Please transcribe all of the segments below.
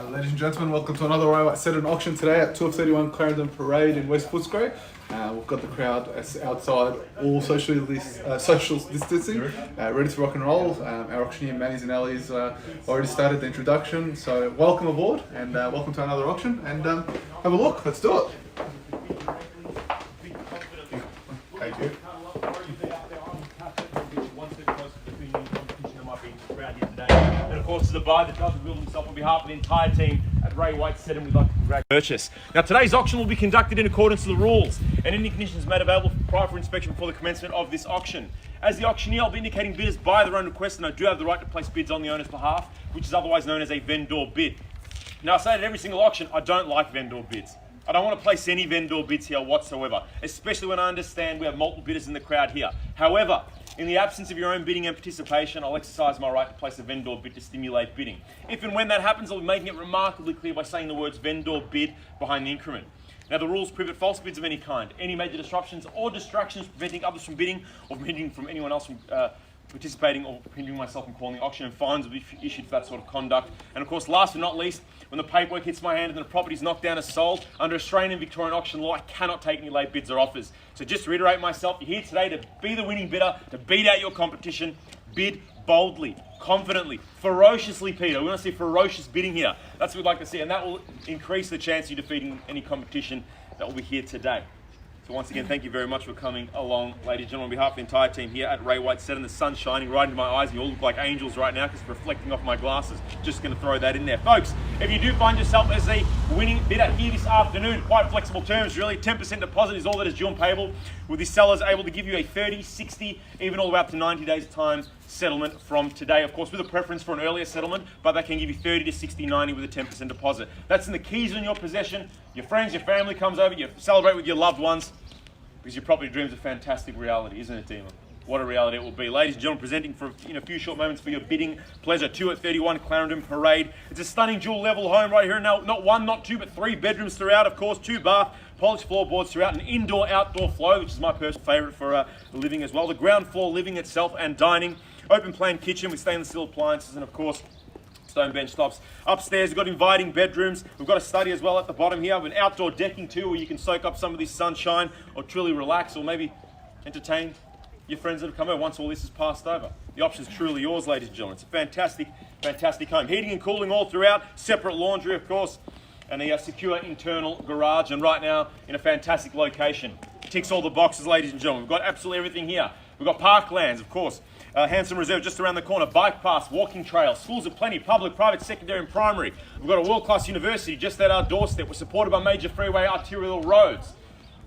Ladies and gentlemen, welcome to another Ray White Saturn auction today at 12:31 Clarendon Parade in West Footscray. We've got the crowd outside, all social distancing, ready to rock and roll. Our auctioneer Manny's and Ellie's already started the introduction, so welcome aboard and welcome to another auction and have a look. Let's do it. Thank you. And of course, to the buyer that does reveal himself on behalf of the entire team at Ray White Saturn, we'd like to congratulate purchase. Now, today's auction will be conducted in accordance to the rules, and any conditions made available prior for inspection before the commencement of this auction. As the auctioneer, I'll be indicating bidders by their own request, and I do have the right to place bids on the owner's behalf, which is otherwise known as a vendor bid. Now, I say at every single auction, I don't like vendor bids. I don't want to place any vendor bids here whatsoever, especially when I understand we have multiple bidders in the crowd here. However, in the absence of your own bidding and participation, I'll exercise my right to place a vendor bid to stimulate bidding. If and when that happens, I'll be making it remarkably clear by saying the words vendor bid behind the increment. Now, the rules prohibit false bids of any kind, any major disruptions or distractions preventing others from bidding or preventing from anyone else from participating or hindering myself from calling the auction, and fines will be issued for that sort of conduct. And of course, last but not least, when the paperwork hits my hand and the property is knocked down as sold, under Australian and Victorian auction law, I cannot take any late bids or offers. So just to reiterate myself, you're here today to be the winning bidder, to beat out your competition, bid boldly, confidently, ferociously, Peter. We want to see ferocious bidding here. That's what we'd like to see, and that will increase the chance of you defeating any competition that will be here today. So once again, thank you very much for coming along, ladies and gentlemen, on behalf of the entire team here at Ray White Saturn. The sun's shining right into my eyes, and you all look like angels right now because it's reflecting off my glasses. Just going to throw that in there. Folks, if you do find yourself as a winning bidder here this afternoon, quite flexible terms really, 10% deposit is all that is due and payable, with the sellers able to give you a 30, 60, even all the way up to 90 days time settlement from today. Of course, with a preference for an earlier settlement, but they can give you 30 to 60, 90 with a 10% deposit. That's in the keys in your possession. Your friends, your family comes over, you celebrate with your loved ones, because your property dream's a fantastic reality, isn't it, Dima? What a reality it will be. Ladies and gentlemen, presenting for in a few short moments for your bidding pleasure, 2 at 31 Clarendon Parade. It's a stunning dual level home right here. Now, not one, not two, but 3 bedrooms throughout, of course, 2 bath, polished floorboards throughout, an indoor-outdoor flow, which is my personal favourite for living as well. The ground floor living itself and dining, open plan kitchen with stainless steel appliances, and of course, stone bench tops. Upstairs, we've got inviting bedrooms. We've got a study as well at the bottom here, with outdoor decking too, where you can soak up some of this sunshine or truly relax or maybe entertain your friends that have come over once all this is passed over. The option's truly yours, ladies and gentlemen. It's a fantastic, fantastic home. Heating and cooling all throughout, separate laundry, of course, and a secure internal garage, and right now in a fantastic location. Ticks all the boxes, ladies and gentlemen. We've got absolutely everything here. We've got parklands, of course. Handsome reserve just around the corner, bike paths, walking trails, schools are plenty, public, private, secondary and primary. We've got a world-class university just at our doorstep. We're supported by major freeway arterial roads.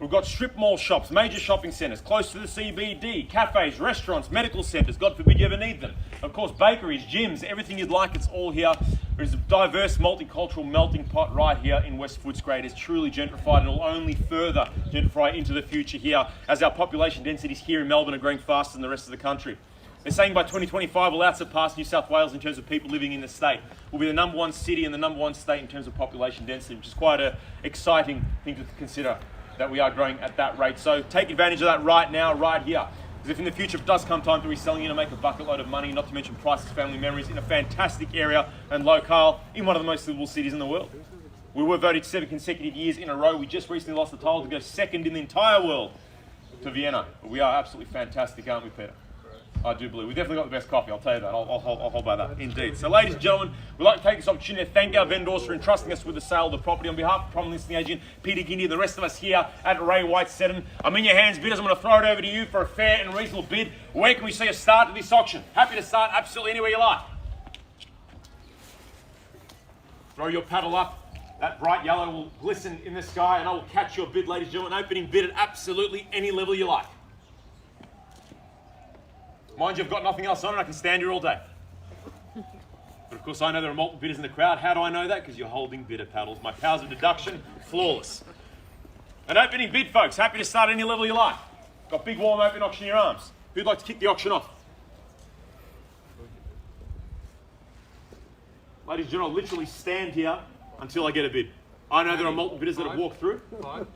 We've got strip mall shops, major shopping centres, close to the CBD, cafes, restaurants, medical centres, God forbid you ever need them. Of course, bakeries, gyms, everything you'd like, it's all here. There's a diverse, multicultural melting pot right here in West Footscray. It is truly gentrified and will only further gentrify into the future here as our population densities here in Melbourne are growing faster than the rest of the country. They're saying by 2025 we'll outsurpass New South Wales in terms of people living in the state. We'll be the #1 city and the #1 state in terms of population density, which is quite an exciting thing to consider, that we are growing at that rate. So take advantage of that right now, right here. Because if in the future it does come time to reselling, you're going to make a bucket load of money, not to mention priceless family memories in a fantastic area and locale in one of the most livable cities in the world. We were voted 7 consecutive years in a row. We just recently lost the title to go 2nd in the entire world to Vienna. But we are absolutely fantastic, aren't we, Peter? I do believe. We definitely got the best coffee, I'll tell you that. I'll hold by that, indeed. So ladies and gentlemen, we'd like to take this opportunity to thank our vendors for entrusting us with the sale of the property. On behalf of prominent listing agent Peter Guindy and the rest of us here at Ray White Saturn, I'm in your hands, bidders. I'm going to throw it over to you for a fair and reasonable bid. Where can we see a start to this auction? Happy to start absolutely anywhere you like. Throw your paddle up. That bright yellow will glisten in the sky and I will catch your bid, ladies and gentlemen. Opening bid at absolutely any level you like. Mind you, I've got nothing else on and I can stand here all day. But of course I know there are multiple bidders in the crowd. How do I know that? Because you're holding bidder paddles. My powers of deduction, flawless. An opening bid, folks. Happy to start any level you like. Got big warm open auctioneer arms. Who'd like to kick the auction off? Ladies and gentlemen, I'll literally stand here until I get a bid. I know there are multiple bidders that have walked through.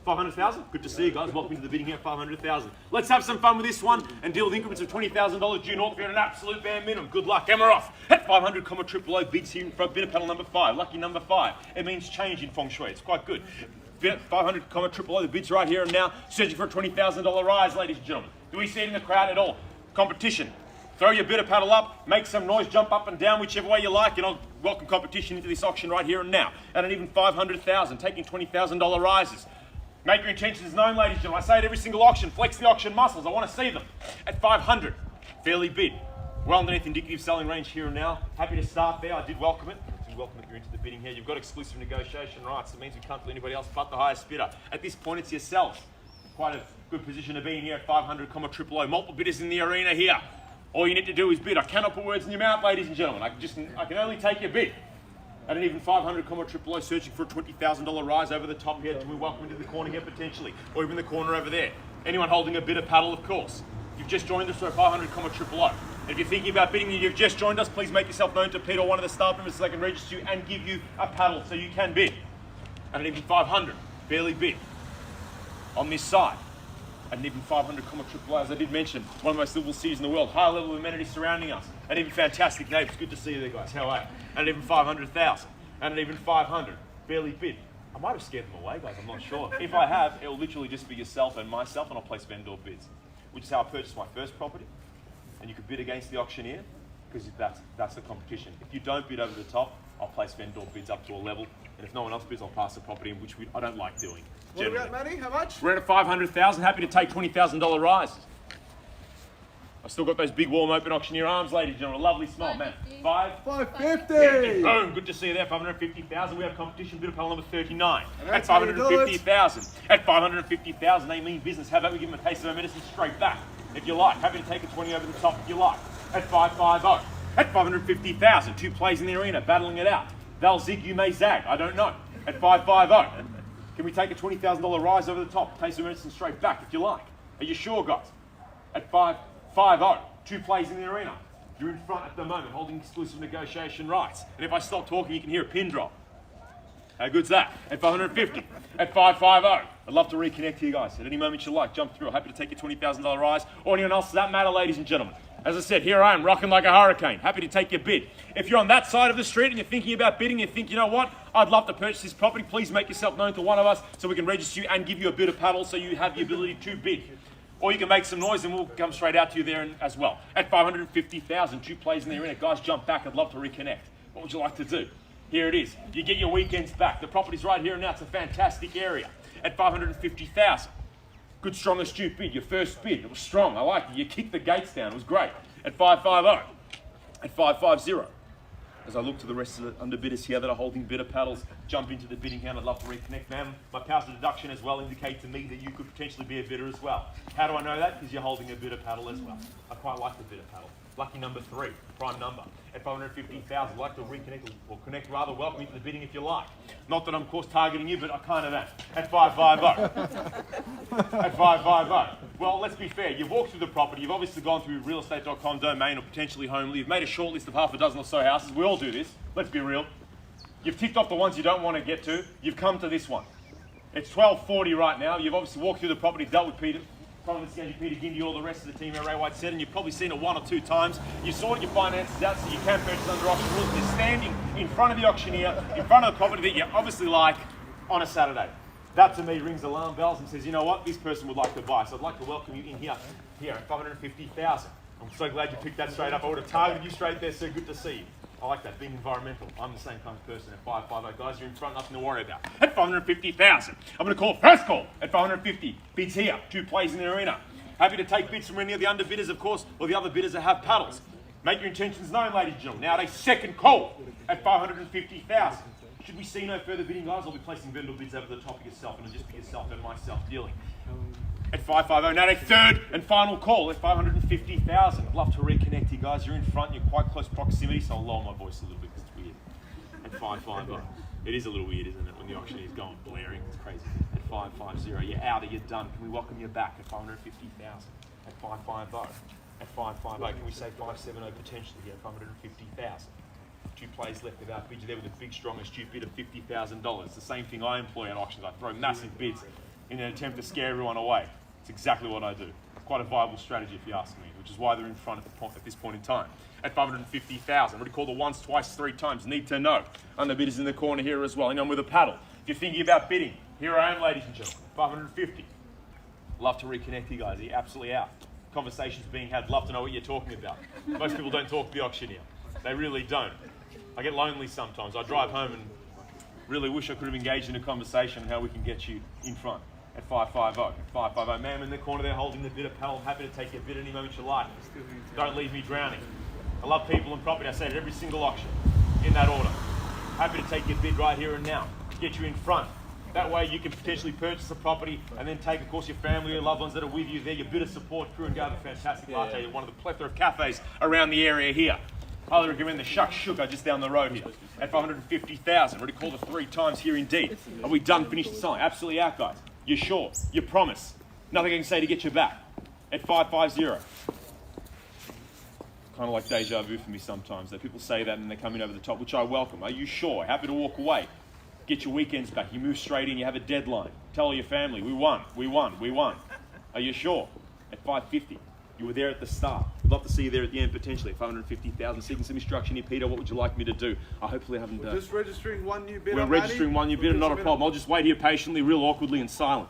500,000. Good to see you guys. Welcome to the bidding here at 500,000. Let's have some fun with this one and deal with increments of $20,000 due north. If you're at an absolute bare minimum, good luck. And we're off at 500, triple O bids here in front. Bidder panel number 5. Lucky number 5. It means change in feng shui. It's quite good. 500, triple O. The bids right here and now. Searching for a $20,000 rise, ladies and gentlemen. Do we see it in the crowd at all? Competition. Throw your bidder paddle up, make some noise, jump up and down, whichever way you like, and I'll welcome competition into this auction right here and now. At an even 500,000, taking $20,000 rises. Make your intentions known, ladies and gentlemen. I say it every single auction, flex the auction muscles. I want to see them. At 500, fairly bid. Well underneath indicative selling range here and now. Happy to start there. I did welcome it. Welcome that you're into the bidding here. You've got exclusive negotiation rights. It means we can't do anybody else but the highest bidder. At this point, it's yourselves. Quite a good position to be in here at 500, triple O. Multiple bidders in the arena here. All you need to do is bid. I cannot put words in your mouth, ladies and gentlemen. I can only take your bid. At an even 500, triple O, searching for a $20,000 rise over the top here. We welcome into the corner here potentially, or even the corner over there. Anyone holding a bidder paddle, of course. You've just joined us for a 500, triple O. And if you're thinking about bidding and you've just joined us, please make yourself known to Pete or one of the staff members so they can register you and give you a paddle so you can bid. At an even 500, barely bid. On this side. At an even 500, triple O, as I did mention, one of the most livable cities in the world, high level of amenities surrounding us, and even fantastic neighbours. Good to see you there, guys. How are you? And even 500,000, and even 500, barely bid. I might have scared them away, guys. I'm not sure. If I have, it will literally just be yourself and myself, and I'll place vendor bids, which is how I purchased my first property. And you could bid against the auctioneer because that's the competition. If you don't bid over the top, I'll place vendor bids up to a level, and if no one else bids, I'll pass the property, in which I don't like doing. What are we at, Matty? How much? We're at 500,000. Happy to take $20,000 rises. I've still got those big warm open auctioneer arms, ladies and gentlemen. A lovely smile, man. 550. Boom. Good to see you there. 550,000. We have competition. Bidder panel number 39. At 550,000. At 550,000. They mean business. How about we give them a taste of our medicine straight back, if you like. Happy to take a 20 over the top, if you like. At 550. At 550,000. Two plays in the arena, battling it out. They'll zig, you may zag. I don't know. At 550. Can we take a $20,000 rise over the top? Taste of medicine straight back, if you like. Are you sure, guys? At 550, two plays in the arena. You're in front at the moment, holding exclusive negotiation rights. And if I stop talking, you can hear a pin drop. How good's that? At 550, at 550. I'd love to reconnect here, guys. At any moment you like, jump through. Happy to take your $20,000 rise, or anyone else for that matter, ladies and gentlemen. As I said, here I am, rocking like a hurricane. Happy to take your bid. If you're on that side of the street and you're thinking about bidding, you think, you know what? I'd love to purchase this property. Please make yourself known to one of us so we can register you and give you a bidder paddle so you have the ability to bid. Or you can make some noise and we'll come straight out to you there as well. At 550,000, two plays in the arena. Guys, jump back. I'd love to reconnect. What would you like to do? Here it is. You get your weekends back. The property's right here and now. It's a fantastic area. At 550,000. Good, strong, astute bid. Your first bid. It was strong. I liked it. You kicked the gates down. It was great. At 550. At 550. As I look to the rest of the underbidders here that are holding bidder paddles, jump into the bidding hand. I'd love to reconnect, ma'am. My powers of deduction as well indicate to me that you could potentially be a bidder as well. How do I know that? Because you're holding a bidder paddle as well. I quite like the bidder paddle. Lucky number 3, prime number. At 550,000, I'd like to reconnect, or connect rather. Welcome into the bidding if you like. Not that I'm, of course, targeting you, but I kind of am. At 550. At 550. Well, let's be fair. You've walked through the property. You've obviously gone through realestate.com domain or potentially Homely. You've made a short list of half a dozen or so houses. We all do this. Let's be real. You've ticked off the ones you don't want to get to. You've come to this one. It's 12:40 right now. You've obviously walked through the property, dealt with Peter. Probably Peter Gindy, all the rest of the team at Ray White said, and you've probably seen it 1 or 2 times. You've sorted your finances out so you can purchase under auction rules. You're standing in front of the auctioneer, in front of the property that you obviously like on a Saturday. That to me rings alarm bells and says, you know what, this person would like to buy. So I'd like to welcome you in here at 550,000. I'm so glad you picked that straight up. I would have targeted you straight there, so good to see you. I like that, being environmental. I'm the same kind of person at 550. Guys, you're in front, nothing to worry about. At 550,000. I'm going to call first call at 550. Bids here, 2 plays in the arena. Happy to take bids from any of the underbidders, of course, or the other bidders that have paddles. Make your intentions known, ladies and gentlemen. Now, a second call at 550,000. Should we see no further bidding, guys, I'll be placing vendor bids over the top of yourself, and it'll just be yourself and myself dealing. At 550, now a third and final call at 550,000. I'd love to reconnect you guys. You're in front, you're quite close proximity, so I'll lower my voice a little bit because it's weird. At 550, it is a little weird, isn't it, when the auctioneer's going blaring? It's crazy. At 550, you're out or you're done. Can we welcome you back at 550,000? At 550. At 550, can we say 570 potentially here at 550,000? 2 plays left of our bid. You're there with a big, strong, astute bid of $50,000. It's the same thing I employ at auctions. I throw massive bids in an attempt to scare everyone away. It's exactly what I do. It's quite a viable strategy if you ask me, which is why they're in front at this point in time. At $550,000, already called it once, twice, 3 times. Need to know. Under bidders in the corner here as well. Anyone with a paddle. If you're thinking about bidding, here I am, ladies and gentlemen. 550. Love to reconnect you guys. You're absolutely out. Conversations being had. Love to know what you're talking about. Most people don't talk to the auctioneer. They really don't. I get lonely sometimes. I drive home and really wish I could have engaged in a conversation on how we can get you in front. At 550. 550. Ma'am in the corner there holding the bid of paddle. Happy to take your bid any moment you like. Don't leave me drowning. I love people and property. I say it at every single auction in that order. Happy to take your bid right here and now. Get you in front. That way you can potentially purchase a property and then take, of course, your family, your loved ones that are with you there, your bit of support crew, and go have a fantastic latte at one of the plethora of cafes around the area here. Highly recommend the Shuka just down the road here at 550,000. Already called it 3 times here indeed. Are we done? Finished the selling? Absolutely out, guys. You're sure? You promise? Nothing I can say to get you back at 550. Kind of like deja vu for me sometimes. That people say that and they come in over the top, which I welcome. Are you sure? Happy to walk away. Get your weekends back. You move straight in. You have a deadline. Tell your family, we won, we won, we won. Are you sure? At 550. You were there at the start. I'd love to see you there at the end potentially. 550,000. Seeking some instruction here, Peter. What would you like me to do? I hopefully haven't. We're just registering one new bidder. We're registering one new bidder. Not a problem. I'll just wait here patiently, real awkwardly and silent.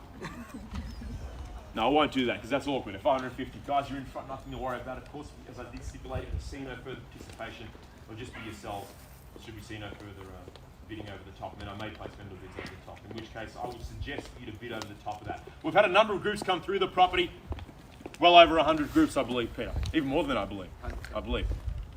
No, I won't do that because that's awkward. At 550, guys, you're in front. Nothing to worry about. Of course, as I did stipulate, if you see no further participation, it'll just be yourselves. Should we see no further bidding over the top, and then I may place vendor bids over the top, in which case I would suggest for you to bid over the top of that. We've had a number of groups come through the property, well over 100 groups, I believe, Peter. Even more than I believe.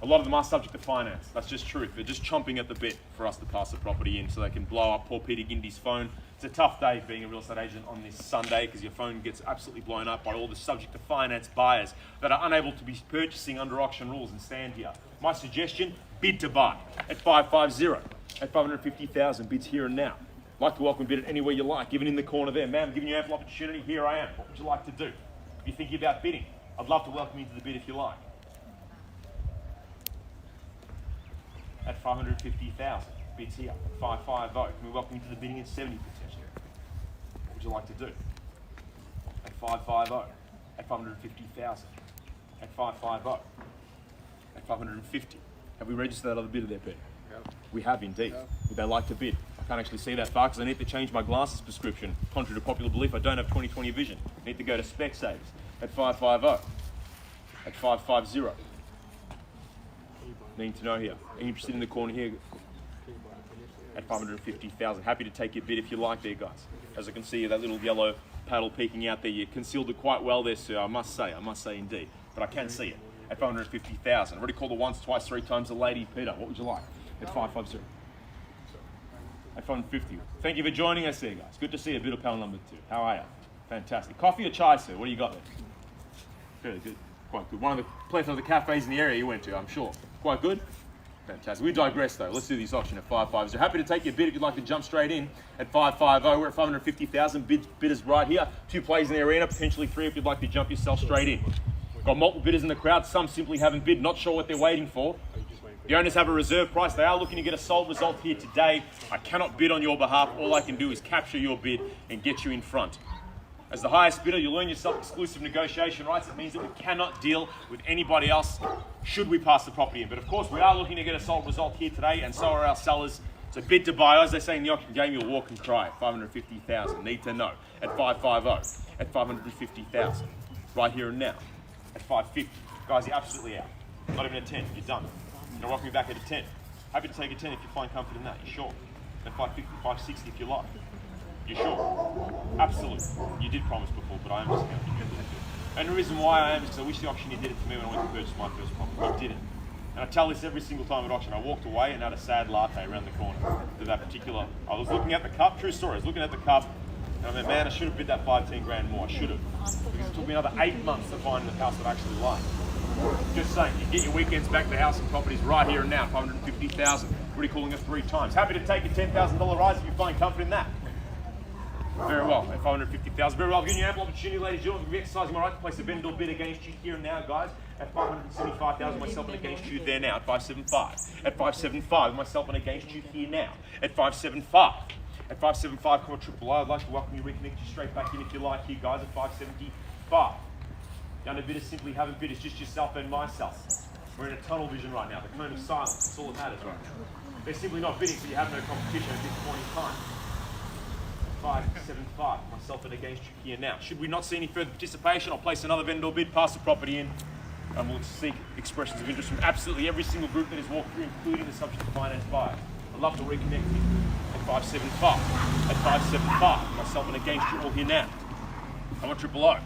A lot of them are subject to finance. That's just truth. They're just chomping at the bit for us to pass the property in so they can blow up poor Peter Gindy's phone. It's a tough day being a real estate agent on this Sunday because your phone gets absolutely blown up by all the subject to finance buyers that are unable to be purchasing under auction rules and stand here. My suggestion, bid to buy at 550. At 550,000 bids here and now. Like to welcome bid it anywhere you like. Given in the corner there. Ma'am, giving you ample opportunity. Here I am. What would you like to do? If you're thinking about bidding, I'd love to welcome you to the bid if you like. At 550,000 bids here. 550. Can we welcome you to the bidding at 70 potentially? What would you like to do? At 550. At 550,000. At 550. At 550. Have we registered that other bidder there, Peter? We have indeed. Would they like to bid? I can't actually see that far because I need to change my glasses prescription. Contrary to popular belief, I don't have 20/20 vision. I need to go to Specsavers at 550. At 550. Need to know here. Are you interested in the corner here? At 550,000. Happy to take your bid if you like there, guys. As I can see that little yellow paddle peeking out there. You concealed it quite well there, sir. I must say indeed. But I can see it. At 550,000. Already called it once, twice, 3 times a lady. Peter, what would you like? At 550. At 550. Thank you for joining us there, guys. Good to see you. Bid of panel number 2. How are you? Fantastic. Coffee or chai, sir? What do you got there? Fairly good. Quite good. One of the plenty of the cafes in the area you went to, I'm sure. Quite good? Fantastic. We digress though. Let's do this auction at 550. Happy to take your bid if you'd like to jump straight in at 550. We're at 550,000. Bidders right here. 2 plays in the arena, potentially 3 if you'd like to jump yourself straight in. Got multiple bidders in the crowd. Some simply haven't bid, not sure what they're waiting for. The owners have a reserve price. They are looking to get a sold result here today. I cannot bid on your behalf. All I can do is capture your bid and get you in front. As the highest bidder, you'll earn yourself exclusive negotiation rights. It means that we cannot deal with anybody else should we pass the property in. But of course, we are looking to get a sold result here today, and so are our sellers. So bid to buy. As they say in the auction game, you'll walk and cry. 550,000. Need to know. At 550. At 550,000. Right here and now. At 550. Guys, you're absolutely out. Not even a 10. You're done. You're welcome me back at a 10. Happy to take a 10 if you find comfort in that. You sure? At 550, 560 if you like. You sure? Absolutely. You did promise before, but I am discounting you. And the reason why I am is because I wish the auctioneer did it for me when I went to purchase my first property. He didn't. And I tell this every single time at auction. I walked away and had a sad latte around the corner to that particular. I was looking at the cup, true story. I was looking at the cup and I went, man, I should have bid that 5-10 grand more. I should have. Because it took me another 8 months to find the house that I actually liked. Just saying, you get your weekends back to house and properties right here and now, 550,000. Already calling it 3 times. Happy to take a $10,000 rise if you find comfort in that. Very well, at 550,000. Very well, I've given you ample opportunity, ladies and gentlemen, to be exercising my right to place a vendor bid against you here and now, guys. At 575,000, myself and against you there now. At 575. At 575, myself and against you here now. At 575. At 575, come on, triple O. I'd like to welcome you, reconnect you straight back in if you like here, guys. At 575. Done a bit of simply haven't bid. It's just yourself and myself. We're in a tunnel vision right now. The cone of silence. That's all that matters right now. They're simply not bidding, so you have no competition at this point in time. 575, myself and against you here now. Should we not see any further participation, I'll place another vendor bid, pass the property in, and we'll seek expressions of interest from absolutely every single group that has walked through, including the subject to finance buyers. I'd love to reconnect you at 575. At 575, myself and against you all here now. I want triple O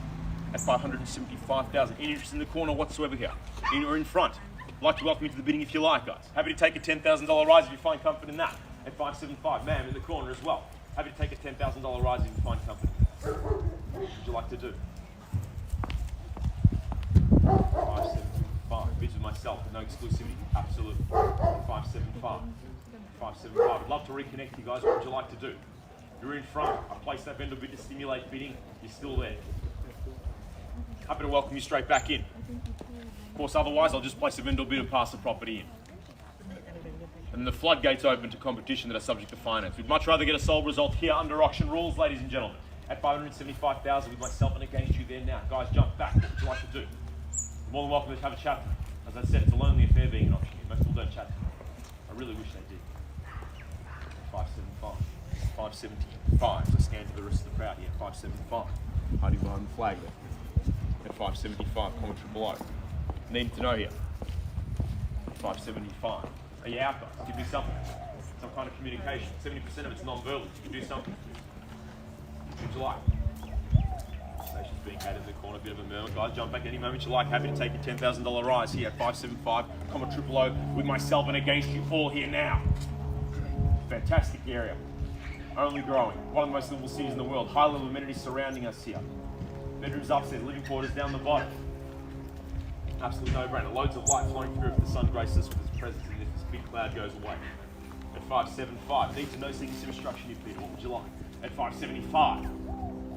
at 575,000. Any interest in the corner whatsoever here, in or in front? I'd like to welcome you to the bidding if you like, guys. Happy to take a $10,000 rise if you find comfort in that. At 575, ma'am in the corner as well. Happy to take a $10,000 rise if you find company. What would you like to do? 575. Bids with myself, no exclusivity. Absolutely. 575. 575. I'd love to reconnect you guys. What would you like to do? You're in front. I placed that vendor bid to stimulate bidding. You're still there. Happy to welcome you straight back in. Of course, otherwise, I'll just place a vendor bid and pass the property in. And the floodgates open to competition that are subject to finance. We'd much rather get a sold result here under auction rules, ladies and gentlemen. At 575,000 with myself and against you there now. Guys, jump back. What would you like to do? You're more than welcome to have a chat. As I said, it's a lonely affair being an auctioneer. Most people don't chat to me. I really wish they did. 575. 575. So scan to the rest of the crowd here. 575. Hiding behind the flag there. At 575, comma triple O. Need to know here. 575. Are you out, guys? Give me something. Some kind of communication. 70% of it's non-verbal. You can do something. What would you like? Station's being had in the corner, a bit of a murmur. Guys, jump back any moment you like. Happy to take a $10,000 rise here at 575, comma triple O with myself and against you all here now. Fantastic area. Only growing. One of the most livable cities in the world. High level amenities surrounding us here. Bedrooms upstairs, living quarters down the bottom. Absolute no-brainer. Loads of light flowing through if the sun graces us with its presence and if this big cloud goes away. At 575, need to know seeking some instruction if you What would you like? At 575,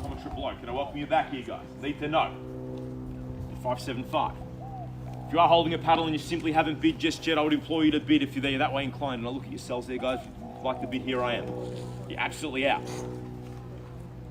comma triple O. Can I welcome you back here, guys? Need to know. At 575. If you are holding a paddle and you simply haven't bid just yet, I would implore you to bid if you're that way inclined. And I look at yourselves there, guys. If you'd like to bid, here I am. You're absolutely out.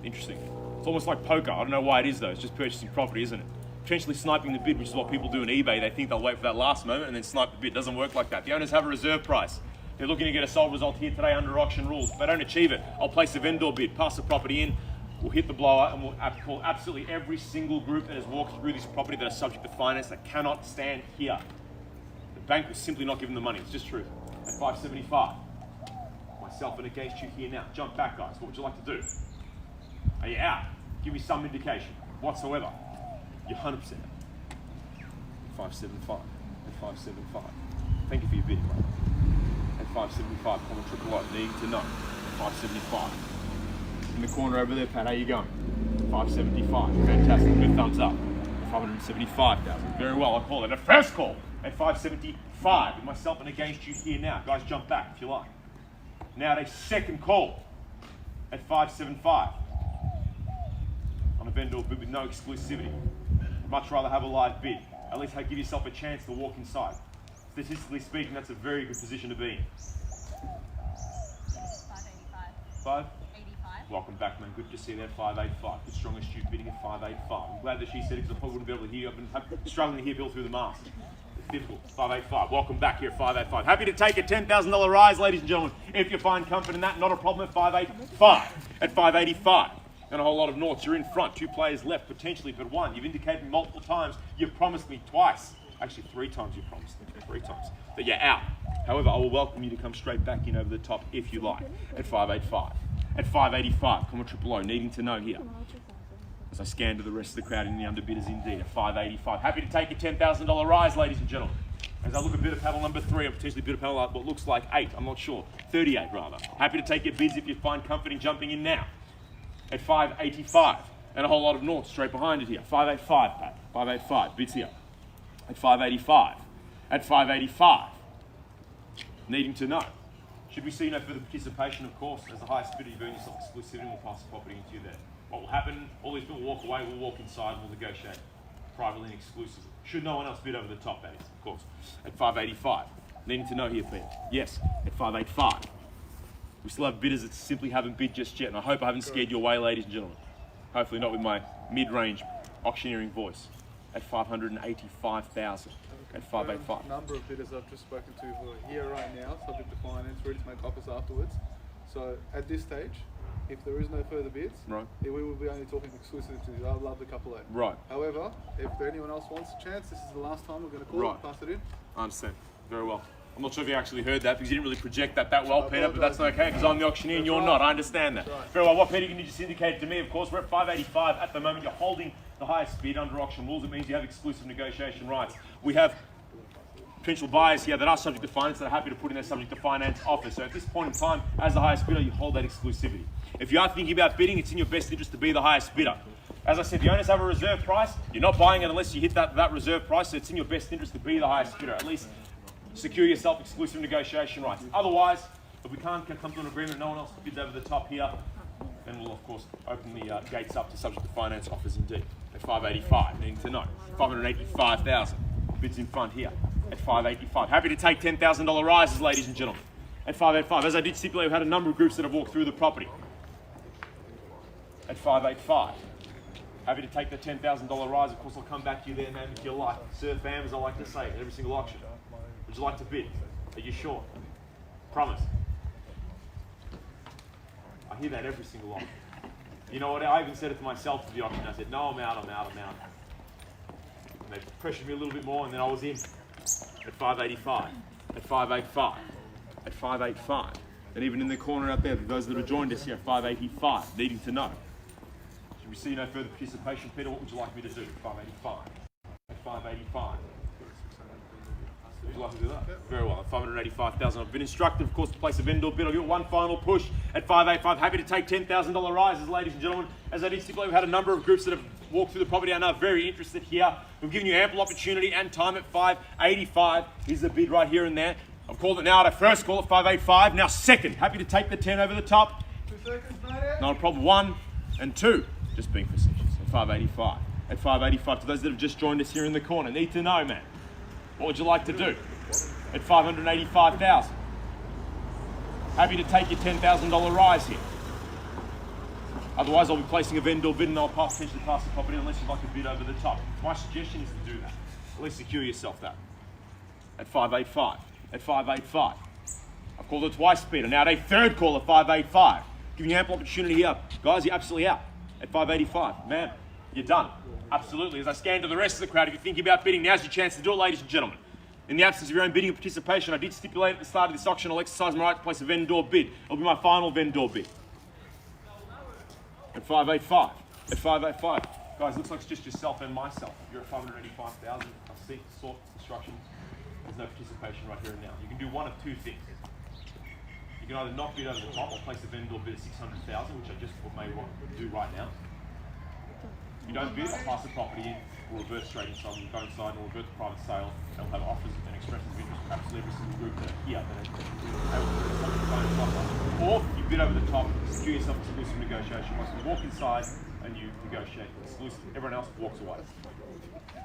Interesting. It's almost like poker. I don't know why it is though. It's just purchasing property, isn't it? Potentially sniping the bid, which is what people do on eBay. They think they'll wait for that last moment and then snipe the bid. It doesn't work like that. The owners have a reserve price. They're looking to get a sold result here today under auction rules. If they don't achieve it, I'll place a vendor bid, pass the property in, we'll hit the blower, and we'll call absolutely every single group that has walked through this property that are subject to finance that cannot stand here. The bank will simply not give them the money. It's just truth. At 575, myself and against you here now. Jump back, guys. What would you like to do? Are you out? Give me some indication whatsoever. You're 100% out. 575. At 575. Thank you for your bid, brother. At 575, comma triple O. Need to know. At 575. In the corner over there, Pat, how you going? 575. Fantastic. Good thumbs up. 575,000. Very well. I call it a first call. At 575. With myself and against you here now. Guys, jump back if you like. Now a second call. At 575. On a vendor bid with no exclusivity. I'd much rather have a live bid. At least give yourself a chance to walk inside. Statistically speaking, that's a very good position to be in. 585. 585. Welcome back, man. Good to see you there. 585. Good strong astute bidding at 585. I'm glad that she said it because I probably wouldn't be able to hear you. I've been struggling to hear Bill through the mask. It's difficult. 585. Welcome back here at 585. Happy to take a $10,000 rise, ladies and gentlemen. If you find comfort in that, not a problem at 585. At 585. And a whole lot of noughts. You're in front. 2 players left, potentially, but 1. You've indicated multiple times. You've promised me twice. Actually, 3 times you promised me. 3 times. That you're out. However, I will welcome you to come straight back in over the top if you like. At 585. At 585, comma triple O. Needing to know here. As I scan to the rest of the crowd in the underbidders indeed. At 585. Happy to take a $10,000 rise, ladies and gentlemen. As I look at bid of paddle number 3, or potentially bid of paddle what looks like 8. I'm not sure. 38 rather. Happy to take your bids if you find comfort in jumping in now. At 585, and a whole lot of noughts straight behind it here. 585, Pat. 585, bids here. At 585. At 585. Needing to know. Should we see no further participation, of course, as the highest bidder, you burn yourself exclusivity and we'll pass the property into you there. What will happen, all these people will walk away, we'll walk inside, we'll negotiate. privately and exclusively. Should no one else bid over the top, that is, of course. At 585. Needing to know here, Peter. Yes, at 585. We still have bidders that simply haven't bid just yet, and I hope I haven't scared you away, ladies and gentlemen. Hopefully not with my mid-range auctioneering voice. At 585,000. At 585. Number of bidders I've just spoken to who are here right now, subject to finance, ready to make offers afterwards. So at this stage, if there is no further bids, right, we will be only talking exclusively to you. I love the couple A. Right. However, if anyone else wants a chance, this is the last time we're going to call it, pass it in. I understand. Very well. I'm not sure if you actually heard that because you didn't really project that well, Peter, but that's okay because I'm the auctioneer and you're not. I understand that. Right. Very well. What, Peter, can you just indicate to me, of course, we're at 585 at the moment. You're holding the highest bid under auction rules. It means you have exclusive negotiation rights. We have potential buyers here that are subject to finance that are happy to put in their subject to finance offer. So at this point in time, as the highest bidder, you hold that exclusivity. If you are thinking about bidding, it's in your best interest to be the highest bidder. As I said, the owners have a reserve price. You're not buying it unless you hit that reserve price, so it's in your best interest to be the highest bidder. At least secure yourself exclusive negotiation rights. Otherwise, if we can't come to an agreement, no one else bids over the top here, then we'll, of course, open the gates up to subject to finance offers indeed. At 585, needing to know. 585,000. Bids in front here. At 585. Happy to take $10,000 rises, ladies and gentlemen. At 585. As I did stipulate, we've had a number of groups that have walked through the property. At 585. Happy to take the $10,000 rise. Of course, I'll come back to you there, ma'am, if you like. Sir, fam, as I like to say at every single auction. Would you like to bid? Are you sure? Promise. I hear that every single auction. You know what? I even said it to myself at the auction. I said, no, I'm out. And they pressured me a little bit more, and then I was in. At 585. At 585. At 585. And even in the corner out there, those that have joined us here at 585, needing to know. Should we see no further participation? Peter, what would you like me to do? 585. At 585. Would you like to do that? Yep. Very well. At 585,000. I've been instructed, of course, to place a vendor bid. I'll give it one final push at 585. Happy to take $10,000 rises, ladies and gentlemen. As I did stipulate, we've had a number of groups that have walked through the property and are very interested here. We've given you ample opportunity and time at 585. Here's the bid right here and there. I've called it now at a first call at 585. Now second. Happy to take the 10 over the top. 2 seconds, mate. Not a problem. 1 and 2. Just being facetious. At 585. At 585. To those that have just joined us here in the corner. Need to know, man. What would you like to do? At 585,000. Happy to take your $10,000 rise here. Otherwise, I'll be placing a vendor bid and I'll potentially pass the property unless you'd like a bid over the top. My suggestion is to do that. At least secure yourself that. At 585. At 585. I've called it twice, Peter. Now at a third call at 585. Giving you ample opportunity here. Guys, you're absolutely out. At 585. Man, you're done. Absolutely. As I scan to the rest of the crowd, if you're thinking about bidding, now's your chance to do it, ladies and gentlemen. In the absence of your own bidding and participation, I did stipulate at the start of this auction, I'll exercise my right to place a vendor bid. It'll be my final vendor bid. At 585. At 585. Guys, looks like it's just yourself and myself. You're at 585,000. I'll seek sort instructions. There's no participation right here and now. You can do one of two things. You can either not bid over the top or place a vendor bid at 600,000, which I just may want to do right now. If you don't bid, I'll pass the property in. We'll revert straight inside, we'll go inside and we'll revert the private sale and we'll have offers and expressions of interest from absolutely every single group that are here that are able to put something phone offer. Or you bid over the top, secure yourself exclusive negotiation. Once you walk inside and you negotiate exclusive, everyone else walks away.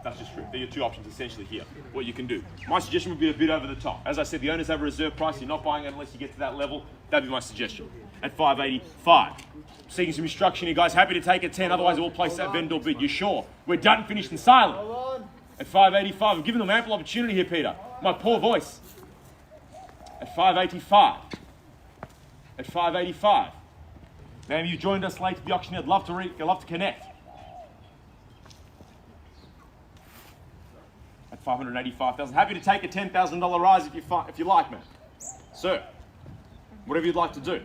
That's just true. There are your two options essentially here. What you can do. My suggestion would be a bid over the top. As I said, the owners have a reserve price. You're not buying it unless you get to that level. That'd be my suggestion. At 585. Seeking some instruction here, guys. Happy to take a 10. Otherwise, I will place that vendor bid. You sure? We're done, finished, and silent. At 585. I'm giving them ample opportunity here, Peter. My poor voice. At 585. At 585. Ma'am, you joined us late to the auction. I'd love to connect. At 585,000. Happy to take a $10,000 rise if you like, man. Sir, whatever you'd like to do.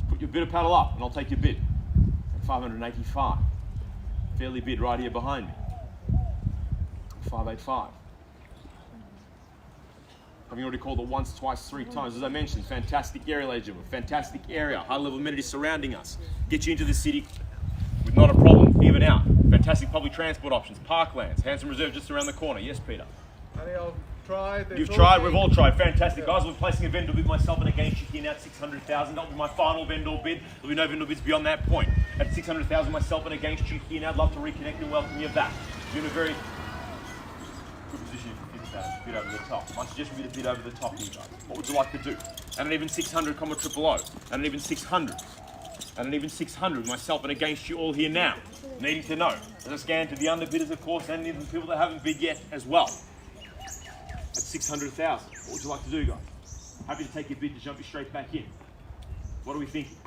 Put your bidder paddle up and I'll take your bid. At 585. Fairly bid right here behind me. 585. Having already called it once, twice, 3 times. As I mentioned, fantastic area, ladies and gentlemen. Fantastic area. High level amenities surrounding us. Get you into the city with not a problem, even out. Fantastic public transport options, parklands, handsome reserve just around the corner. Yes, Peter. I've tried. You've tried, we've all tried. Fantastic. Guys, we're placing a vendor bid myself and against you here now at 600,000. That'll be my final vendor bid. There'll be no vendor bids beyond that point. at 600,000 myself and against you here now. I'd love to reconnect and welcome you back. You're in a very good position if you think about it, bid over the top. My suggestion would be to bid over the top here, guys. What would you like to do? And an even 600, comma triple O. And an even 600. And an even 600 with myself and against you all here now. Needing to know. As I scan to the underbidders, of course, and even people that haven't bid yet as well. At 600,000. What would you like to do, guys? Happy to take your bid to jump you straight back in. What are we thinking?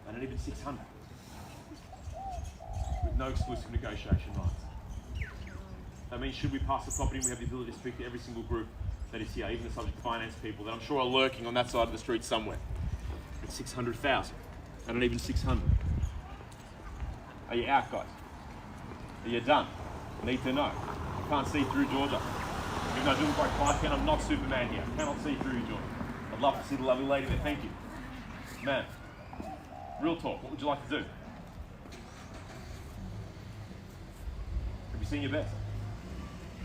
And an even 600. With no exclusive negotiation rights. That means should we pass the property, we have the ability to speak to every single group that is here, even the subject finance people that I'm sure are lurking on that side of the street somewhere. At 600,000. And an even 600. Are you out, guys? Are you done? Need to know. Can't see through Georgia. Even though I do look like Clark Kent, I'm not Superman here. Cannot see through you, Georgia. I'd love to see the lovely lady there. Thank you. Man, real talk. What would you like to do? Have you seen your best?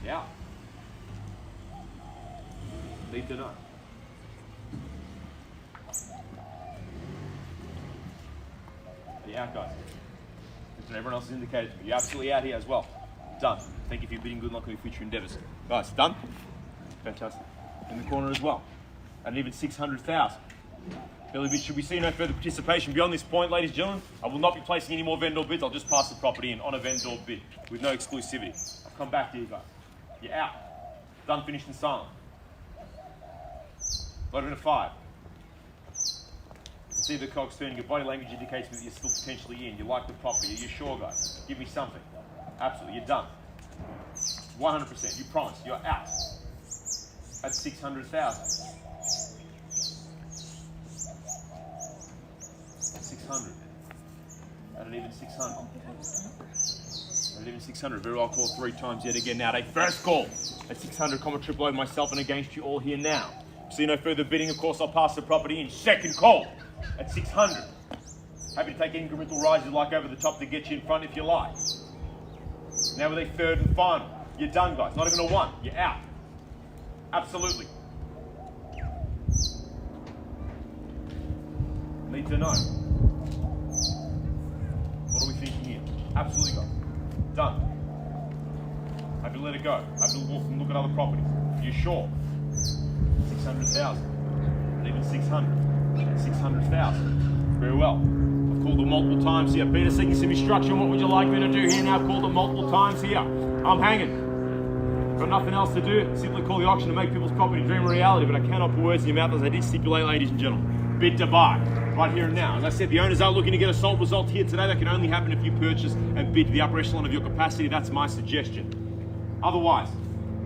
Yeah. Need to know. Are you out, guys? Everyone else is indicated to me. You're absolutely out here as well. Done. Thank you for your bidding. Good luck on your future endeavours. Guys, done? Fantastic. In the corner as well. At an even 600,000. Fairly bid. Should we see no further participation beyond this point, ladies and gentlemen? I will not be placing any more vendor bids. I'll just pass the property in on a vendor bid with no exclusivity. I'll come back to you guys. You're out. Done, finished, and silent. Loaded in a 5. See the cogs turning. Your body language indicates that you're still potentially in. You like the property. Are you sure, guys? Give me something. Absolutely. You're done. 100%. You promise. You're out. At 600,000. 600. At an even 600. At an even 600. Very well called 3 times yet again. Now, a first call at 600, comma triple O, myself and against you all here now. See no further bidding. Of course, I'll pass the property in. Second call. At 600. Happy to take incremental rises like over the top to get you in front if you like. Now with a third and final. You're done, guys. Not even a 1. You're out. Absolutely. Need to know. What are we thinking here? Absolutely, guys. Done. Happy to let it go. Happy to walk and look at other properties. You sure? 600,000. And even 600. 600,000. Very well. I've called them multiple times here. Peter seeking some instruction. What would you like me to do here now? I've called them multiple times here. I'm hanging. Got nothing else to do. Simply call the auction to make people's property dream a reality, but I cannot put words in your mouth as I did stipulate, ladies and gentlemen. Bid to buy. Right here and now. As I said, the owners are looking to get a sold result here today. That can only happen if you purchase and bid to the upper echelon of your capacity. That's my suggestion. Otherwise,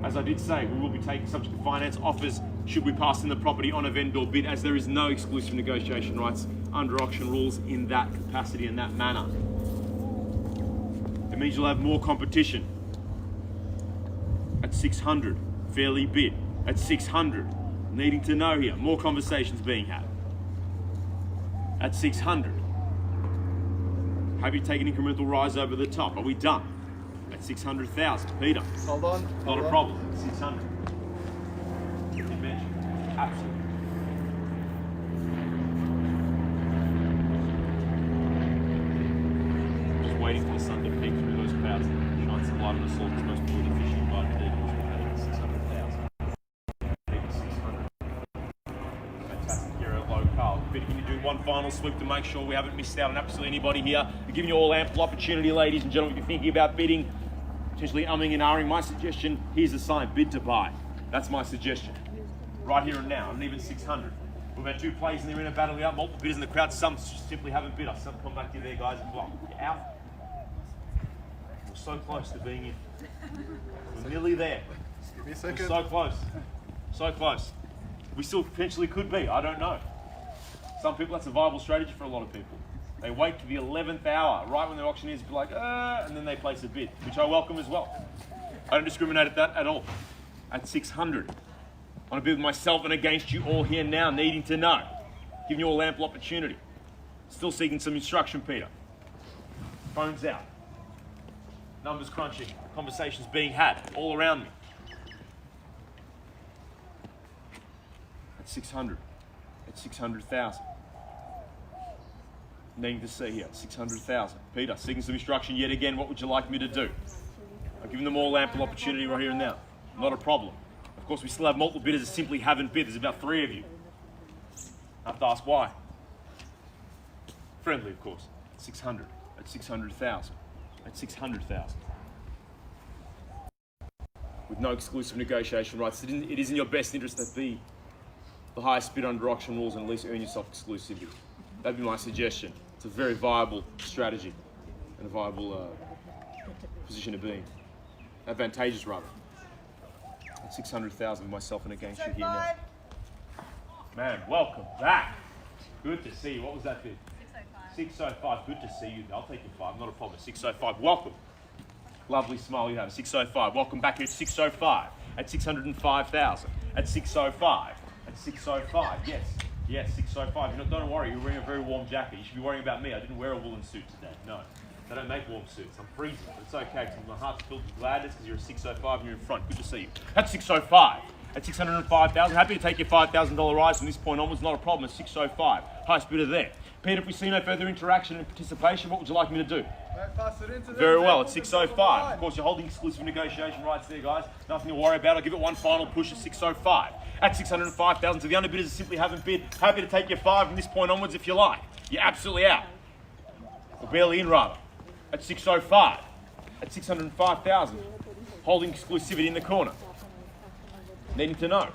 as I did say, we will be taking subject to finance offers should we pass in the property on a vendor bid, as there is no exclusive negotiation rights under auction rules in that capacity and that manner. It means you'll have more competition. At 600, fairly bid. At 600, needing to know here, more conversations being had. At 600, happy to take an incremental rise over the top. Are we done? At 600,000, Peter. Hold on. Not a problem. 600. Absolutely. Just waiting for the sun to peek through those clouds and shine some light on us all. It's most important fishing by the day. 600,000. 600. Fantastic here at low Carl. Peter, can you do one final sweep to make sure we haven't missed out on absolutely anybody here? We're giving you all ample opportunity, ladies and gentlemen. If you're thinking about bidding, potentially umming and ahhing, my suggestion, here's a sign, bid to buy. That's my suggestion. Right here and now, and even 600. We've had 2 plays and they're in a battle out, multiple bidders in the crowd. Some simply haven't bid us. Some come back to you there, guys, and block. You're out. We're so close to being in. We're nearly there. Give me a second. We're so close. So close. We still potentially could be. I don't know. Some people, that's a viable strategy for a lot of people. They wait to the 11th hour, right when the auction is, be like, and then they place a bid, which I welcome as well. I don't discriminate at that at all. At 600. I want to be with myself and against you all here now, needing to know. Giving you all ample opportunity. Still seeking some instruction, Peter. Phones out. Numbers crunching. Conversations being had all around me. At 600. At 600,000. Needing to see here, 600,000. Peter, seeking some instruction yet again. What would you like me to do? I've given them all ample opportunity right here and now. Not a problem. Of course, we still have multiple bidders that simply haven't bid. There's about 3 of you. I have to ask why. Friendly, of course. 600. At 600,000. At 600,000. With no exclusive negotiation rights, it is in your best interest that be the highest bid under auction rules and at least earn yourself exclusivity. That'd be my suggestion. It's a very viable strategy and a viable position to be in. Advantageous, rather. At 600,000 with myself in a game shoot here now. Man, welcome back. Good to see you. What was that bid? 605. 605. Good to see you. I'll take your 5. Not a problem. 605. Welcome. Lovely smile you have. 605. Welcome back here at 605. At 605,000. At 605. At 605. Yes. Yes, 605. Don't worry, you're wearing a very warm jacket. You should be worrying about me. I didn't wear a woolen suit today. No. They don't make warm suits. I'm freezing. But it's okay, because my heart's filled with gladness because you're a 605 and you're in front. Good to see you. At 605. At 605,000. Happy to take your $5,000 rise from this point onwards. Not a problem. At 605. Highest bidder there. Peter, if we see no further interaction and participation, what would you like me to do? Very well, at 605. Of course, you're holding exclusive negotiation rights there, guys. Nothing to worry about. I'll give it one final push at 605. At 605,000. So the underbidders that simply haven't bid. Happy to take your 5 from this point onwards if you like. You're absolutely out. Or barely in, rather. At 605. At 605,000. Holding exclusivity in the corner. Needing to know.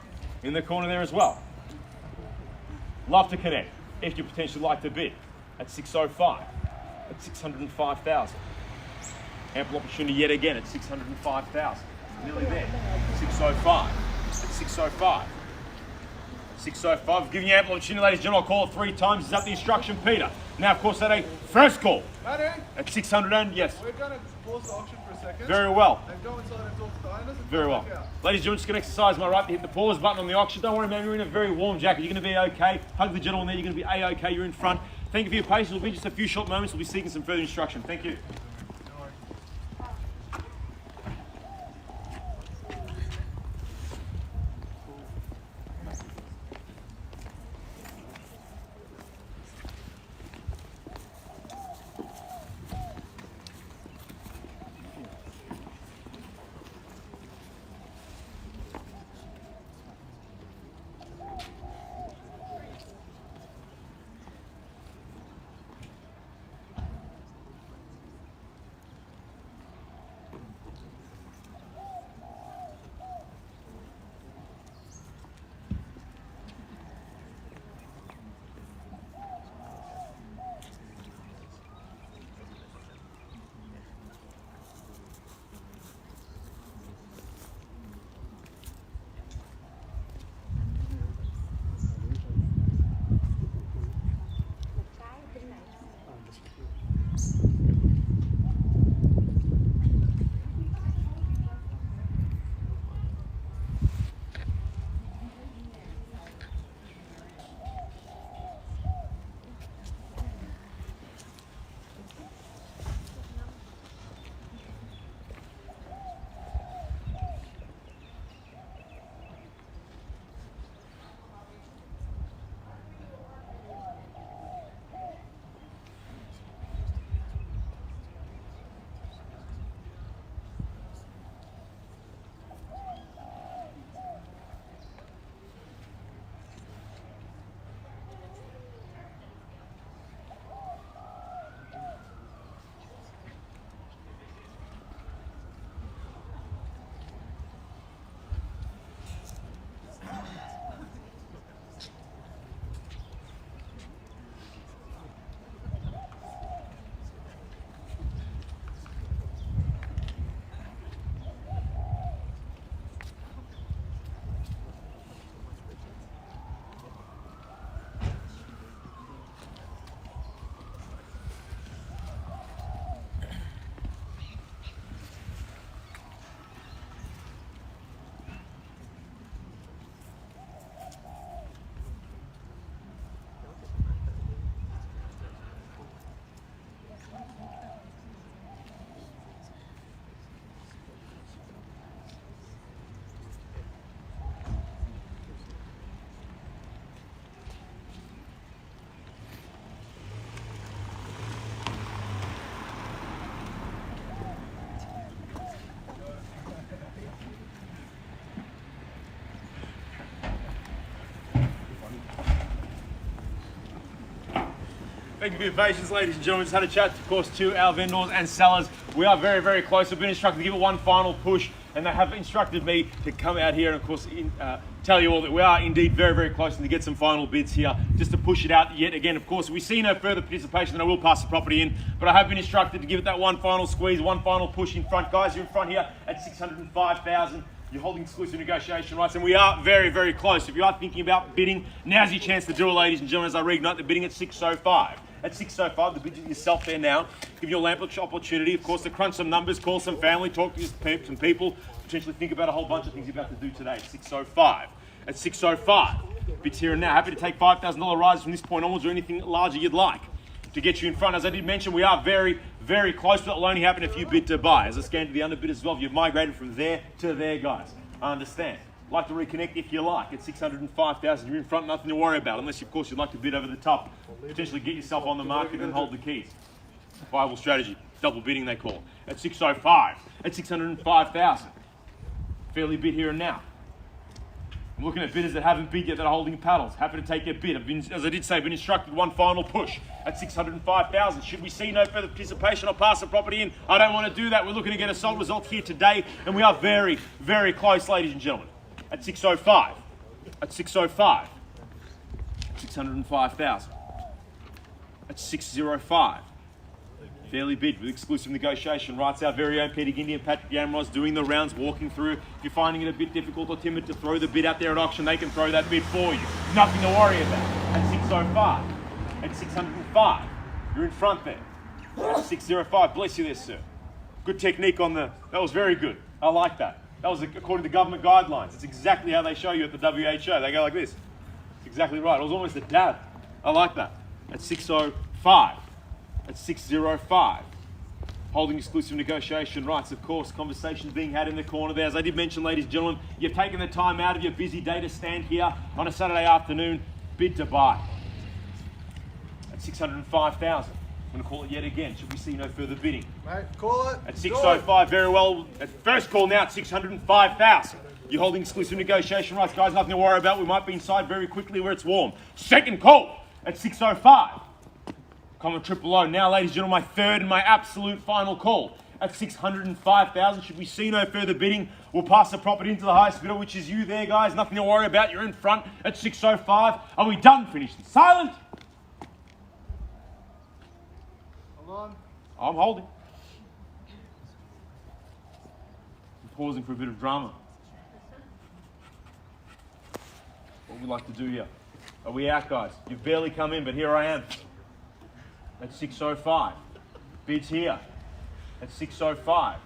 In the corner there as well. Love to connect. If you potentially like to bid. At 605. At 605,000. Ample opportunity yet again at 605,000. Nearly there. 605. At 605. 605. Giving you ample opportunity, ladies and gentlemen. I'll call it 3 times. Is that the instruction, Peter? Now, of course, that a first call. Matty? At 600 and yes. We're going to pause the auction for a second. Very well. And go inside and talk to the owners. Very well. Ladies and gentlemen, just going to exercise my right to hit the pause button on the auction. Don't worry, man. You're in a very warm jacket. You're going to be okay. Hug the gentleman there. You're going to be A-okay. You're in front. Thank you for your patience. It'll be just a few short moments. We'll be seeking some further instruction. Thank you. Thank you for your patience, ladies and gentlemen. Just had a chat, of course, to our vendors and sellers. We are very, very close. We've been instructed to give it one final push, and they have instructed me to come out here and, of course, tell you all that we are indeed very, very close and to get some final bids here just to push it out yet again. Of course, we see no further participation, then I will pass the property in, but I have been instructed to give it that one final squeeze, one final push in front. Guys, you're in front here at 605,000. You're holding exclusive negotiation rights, and we are very, very close. If you are thinking about bidding, now's your chance to do it, ladies and gentlemen, as I reignite the bidding at 605. At 605, the bid yourself there now. Give your lamp opportunity, of course, to crunch some numbers, call some family, talk to some people, potentially think about a whole bunch of things you're about to do today. At 605. At 605. Bids here and now. Happy to take $5,000 rises from this point onwards or anything larger you'd like to get you in front. As I did mention, we are very, very close, but it'll only happen if you bid to buy. As I scan to the underbid as well, you've migrated from there to there, guys. I understand. Like to reconnect if you like. At 605,000, you're in front, nothing to worry about, unless, of course, you'd like to bid over the top, potentially get yourself on the market and hold the keys. Viable strategy. Double bidding, they call. At 605. At 605,000. Fairly bid here and now. I'm looking at bidders that haven't bid yet that are holding paddles. Happy to take a bid. I've been, as I did say, been instructed one final push at 605,000. Should we see no further participation, I'll pass the property in. I don't want to do that. We're looking to get a sold result here today, and we are very, very close, ladies and gentlemen. At 605. At 605. 605,000. At 605. Fairly bid with exclusive negotiation rights. Our very own Peter Gindy and Patrick Yamros doing the rounds, walking through. If you're finding it a bit difficult or timid to throw the bid out there at auction, they can throw that bid for you. Nothing to worry about. At 605. At 605. You're in front there. At 605. Bless you there, sir. Good technique on the... That was very good. I like that. That was according to government guidelines. It's exactly how they show you at the WHO. They go like this. It's exactly right. It was almost a dab. I like that. At 605. At 605. Holding exclusive negotiation rights, of course. Conversations being had in the corner there. As I did mention, ladies and gentlemen, you've taken the time out of your busy day to stand here on a Saturday afternoon. Bid to buy. At 605,000. I'm going to call it yet again. Should we see no further bidding? Mate, call it. At 605, very well. At first call now at 605,000. You're holding exclusive negotiation rights, guys. Nothing to worry about. We might be inside very quickly where it's warm. Second call at 605. Common triple O. Now, ladies and gentlemen, my third and my absolute final call at 605,000. Should we see no further bidding, we'll pass the property into the highest bidder, which is you there, guys. Nothing to worry about. You're in front at 605. Are we done? Finished and silent? I'm holding. I'm pausing for a bit of drama. What we like to do here. Are we out, guys? You've barely come in, but here I am. At 605. Bids here. At 605.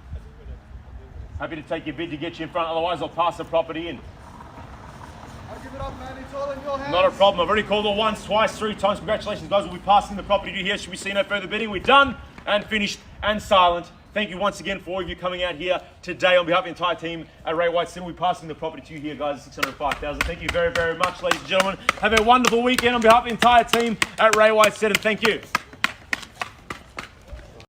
Happy to take your bid to get you in front, otherwise I'll pass the property in. I'll give it up, man. It's all in your hands. Not a problem. I've already called it once, twice, 3 times. Congratulations, guys. We'll be passing the property to you here. Should we see no further bidding? We're done and finished and silent. Thank you once again for all of you coming out here today on behalf of the entire team at Ray White Cinema. We're passing the property to you here, guys, at 605,000. Thank you very, very much, ladies and gentlemen. Have a wonderful weekend on behalf of the entire team at Ray White Cinema. Thank you.